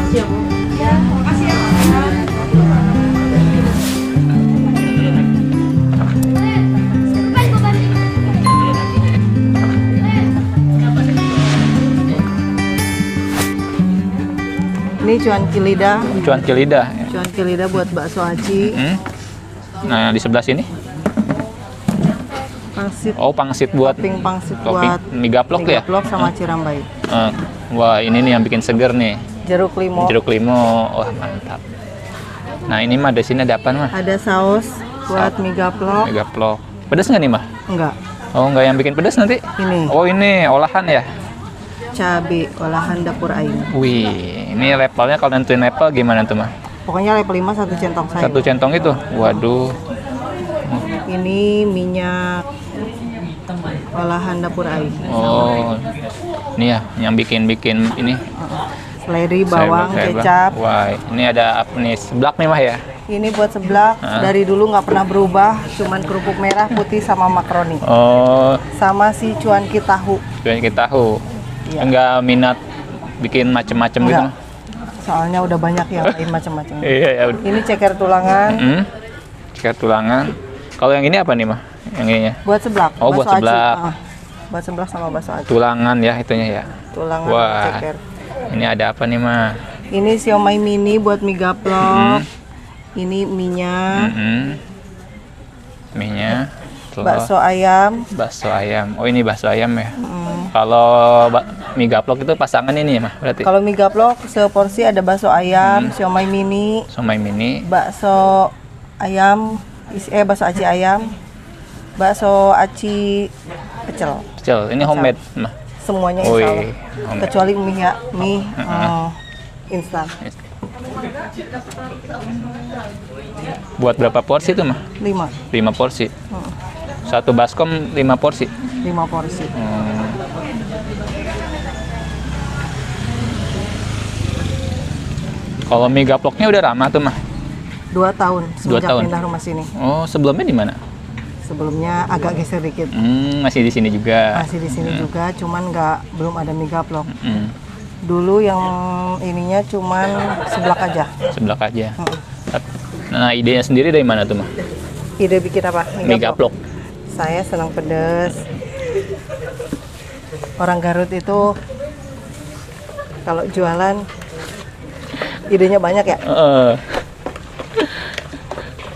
Makasih ya, Bu. Ya, makasih ya. Ini cuanki lidah. Cuanki lidah. Ya. Cuanki lidah buat bakso aci. Nah, di sebelah sini. Pangsit. Oh, pangsit buat Topping pangsit topping buat mie gaplok ya? gaplok sama cirambai. Wah, ini nih yang bikin seger nih. Jeruk limau. Jeruk limau. Wah, mantap. Nah, ini mah di sini ada apa mah? Ada saus buat mie gaplok. Mie gaplok. Pedas nggak nih mah? Enggak. Oh, nggak yang bikin pedas nanti? Ini Oh, ini olahan ya? cabai olahan dapur Aing. Wih, ini levelnya kalau nentuin level gimana tuh mah? Pokoknya level 5 satu centong sayur. Satu centong itu? Waduh. Ini minyak olahan dapur Aing. Oh, ini ya yang bikin ini. Seledri, bawang, Sayur. kecap. Wah, ini ada apa nih? Seblak nih mah ya? Ini buat seblak. Dari dulu nggak pernah berubah. Cuman kerupuk merah, putih, sama makaroni. Oh, Sama si cuanki tahu. cuanki tahu. Iya. Enggak minat bikin macem-macem gitu? Enggak. Soalnya udah banyak yang lain macam-macam. Iya, ya udah. Ini ceker tulangan. Ceker tulangan. Kalau yang ini apa nih mah? Yang ininya? Buat seblak. Oh, buat bakso aci. seblak. Buat seblak sama bakso aci. Tulangan ya itunya ya. Tulangan Wah. ceker. Ini ada apa nih mah? Ini siomay mini buat mie gaplok. Ini minyak. Mie-nya. Telur. Bakso ayam. Bakso ayam. Oh, ini bakso ayam ya. Kalau mie gaplok itu pasangan ini ya mah berarti? Kalau mie gaplok seporsi ada bakso ayam, siomay mini, Somai mini. bakso ayam, bakso aci ayam, bakso aci pecel. Kecil. Ini homemade mah. Semuanya Wih, insya Allah. homemade. Kecuali mie instan. Buat berapa porsi tuh mah? 5 5 porsi. Satu baskom 5 porsi. 5 porsi. Kalau mie gaploknya udah lama tuh mah. 2 tahun semenjak tahun. pindah rumah sini. Oh, sebelumnya di mana? Sebelumnya agak geser dikit. Masih di sini juga. Masih di sini juga, cuman belum ada mie gaplok. Hmm, Dulu yang ininya cuman seblak aja. sebelah aja. Nah, idenya sendiri dari mana tuh mah? Ide bikin apa? Mie gaplok. Saya senang pedas. Orang Garut itu kalau jualan idenya banyak ya.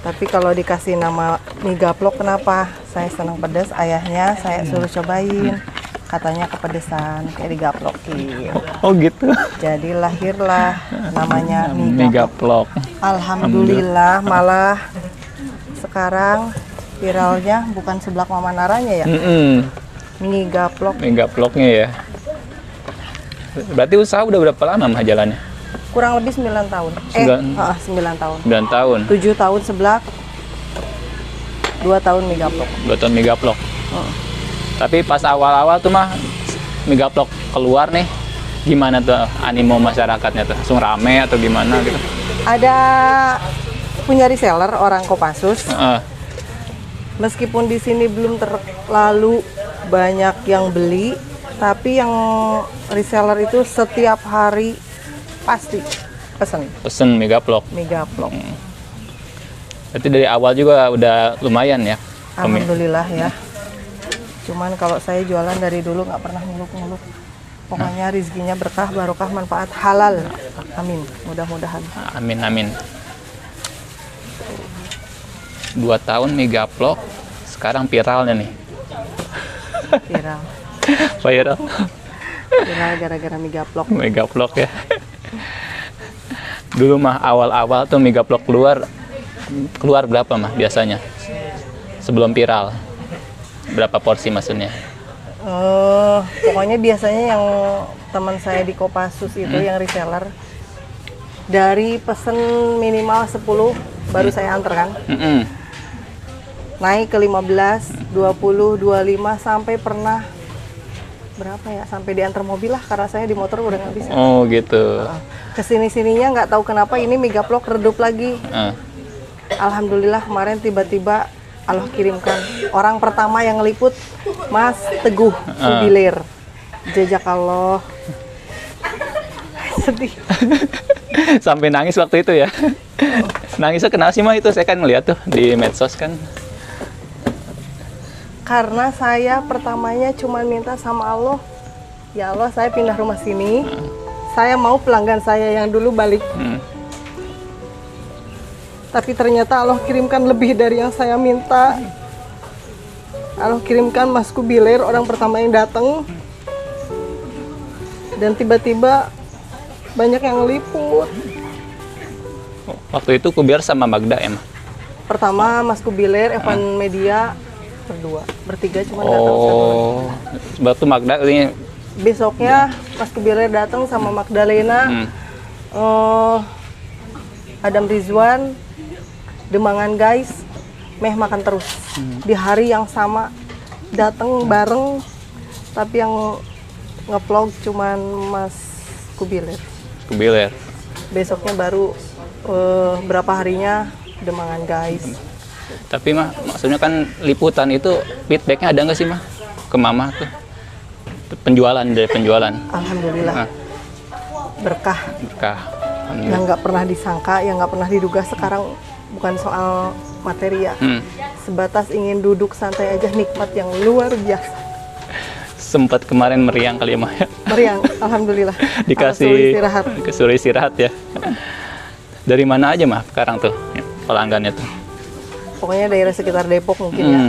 Tapi kalau dikasih nama mie gaplok, kenapa? Saya senang pedas, ayahnya saya suruh cobain. Katanya kepedesan, kayak digaplokin. Oh gitu. Jadi lahirlah namanya Mie mie gaplok. gaplok. Alhamdulillah, malah sekarang viralnya bukan seblak Mama Naranya ya, mie gaplok. Mie gaploknya ya. Berarti usaha udah berapa lama mah jalannya? Kurang lebih 9 tahun. 9 tahun. 9 tahun. 7 tahun seblak, 2 tahun mie gaplok. 2 tahun mie gaplok. Tapi pas awal-awal tuh mah mie gaplok keluar nih, gimana tuh animo masyarakatnya tuh? Langsung rame atau gimana gitu? Ada punya reseller orang Kopassus. Meskipun di sini belum terlalu banyak yang beli, tapi yang reseller itu setiap hari pasti pesen Pesen mie gaplok. mie gaplok. Berarti dari awal juga udah lumayan ya? Alhamdulillah ya. Cuman kalau saya jualan dari dulu nggak pernah muluk-muluk. Pokoknya rizkinya berkah, barokah, manfaat, halal. Amin. Mudah-mudahan. Amin, amin. 2 tahun mie gaplok, sekarang viralnya nih. Viral. Viral. Viral gara-gara mie gaplok. Mie gaplok ya. Dulu mah awal-awal tuh mie gaplok keluar berapa mah biasanya? Sebelum viral. Berapa porsi maksudnya? Pokoknya biasanya yang teman saya di Kopassus itu yang reseller dari pesen minimal 10 baru saya antar kan. Naik ke 15, 20, 25 sampai pernah berapa ya? Sampai diantar mobil lah karena saya di motor udah nggak bisa. Oh gitu. Kesini-sininya nggak tahu kenapa ini mie gaplok redup lagi. Alhamdulillah kemarin tiba-tiba Allah kirimkan orang pertama yang ngeliput, Mas Teguh Subilir. Jazakallah. Sedih. Sampai nangis waktu itu ya. Nangisnya kenapa sih mah itu? Saya kan ngeliat tuh di medsos kan. Karena saya pertamanya cuma minta sama Allah, ya Allah saya pindah rumah sini, saya mau pelanggan saya yang dulu balik. Tapi ternyata Allah kirimkan lebih dari yang saya minta. Allah kirimkan Mas Kubiler, orang pertama yang datang. Dan tiba-tiba banyak yang ngeliput. Waktu itu Kubiar sama Magda ya mah? Pertama Mas Kubiler, Evan Media, berdua, bertiga cuma datang satu. Oh, sebab Magda ini. Besoknya Mas Kubiler datang sama Magdalena, Adam Rizwan, Demangan guys, meh makan terus. Di hari yang sama datang bareng, tapi yang ngevlog cuman Mas Kubiler. Kubiler. Besoknya baru berapa harinya Demangan guys. Tapi mah maksudnya kan liputan itu feedbacknya ada nggak sih mah ke mama tuh? Penjualan dari penjualan. Alhamdulillah. Berkah. Berkah. Yang nggak pernah disangka, yang nggak pernah diduga. Sekarang bukan soal materi ya. Sebatas ingin duduk santai aja, nikmat yang luar biasa. Sempat kemarin meriang kali ya mah. Meriang, alhamdulillah. Dikasih istirahat. Disuruh istirahat ya. Dari mana aja mah sekarang tuh pelanggannya tuh? Pokoknya daerah sekitar Depok mungkin ya.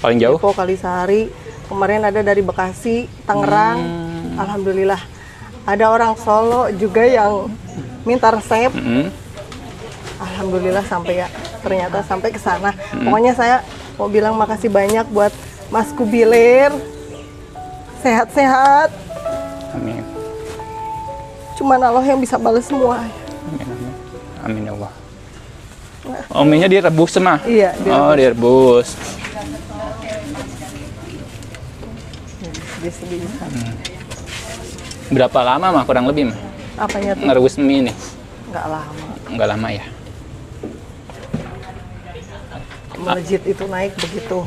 Paling jauh? Depok, Kalisari. Kemarin ada dari Bekasi, Tangerang. Alhamdulillah. Ada orang Solo juga yang minta resep. Alhamdulillah sampai ya. Ternyata sampai ke sana. Pokoknya saya mau bilang makasih banyak buat Mas Kubiler. Sehat-sehat. Amin. Cuman Allah yang bisa balas semua. Amin, amin. Amin ya Allah. Ominya direbus mah? Iya, direbus. Oh, direbus. Berapa lama mah kurang lebih mah? Apanya tuh? Ngerebus mie nih? Nggak lama. Nggak lama ya? Melejit itu naik begitu.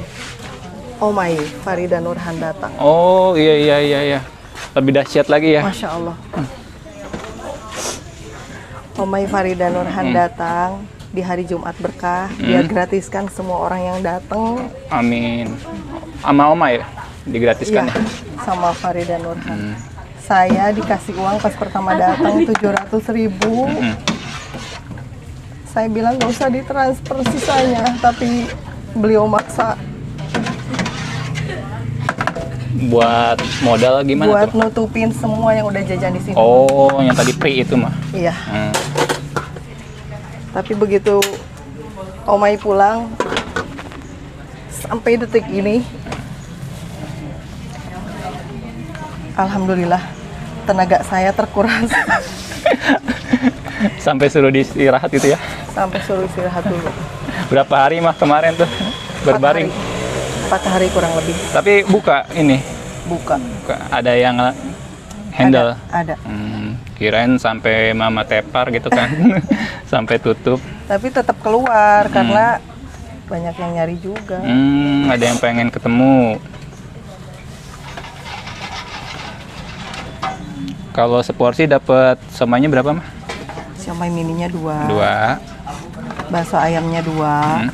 Oh my, Farida Nurhan datang. Oh iya. Lebih dahsyat lagi ya? Masya Allah. Oh my, Farida Nurhan datang di hari Jumat berkah. Dia gratiskan semua orang yang datang. Amin. Sama Oma ya? Digratiskan Iya, ya? sama Farida Nurhan. Saya dikasih uang pas pertama datang 700.000. Saya bilang nggak usah ditransfer sisanya, tapi beliau maksa. Buat modal gimana Buat tuh? nutupin semua yang udah jajan di sini. Oh, yang tadi free itu mah? Iya. Tapi begitu Omai pulang, sampai detik ini, alhamdulillah tenaga saya terkuras. Sampai suruh istirahat itu ya? Sampai suruh istirahat dulu. Berapa hari mah kemarin tuh? Berbaring? 4 hari kurang lebih. Tapi buka ini? Buka. Ada yang handle? Ada. Kirain sampai mama tepar gitu kan? Sampai tutup. Tapi tetap keluar karena banyak yang nyari juga. Ada yang pengen ketemu. Kalau seporsi dapat somainya berapa mah? Siomay mininya 2. 2. Bakso ayamnya 2.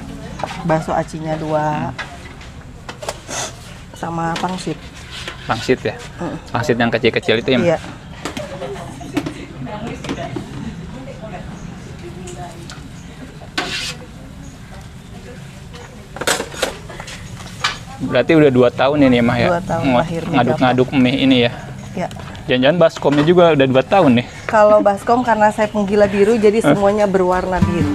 Bakso acinya 2. Sama pangsit. Pangsit ya? Pangsit yang kecil-kecil itu ya? Iya. Berarti udah 2 tahun ini mah ya? 2 tahun lahir ngaduk-ngaduk mie ini ya? Ya. Jangan-jangan baskomnya juga udah 2 tahun nih? Kalau baskom karena saya penggila biru jadi semuanya berwarna biru.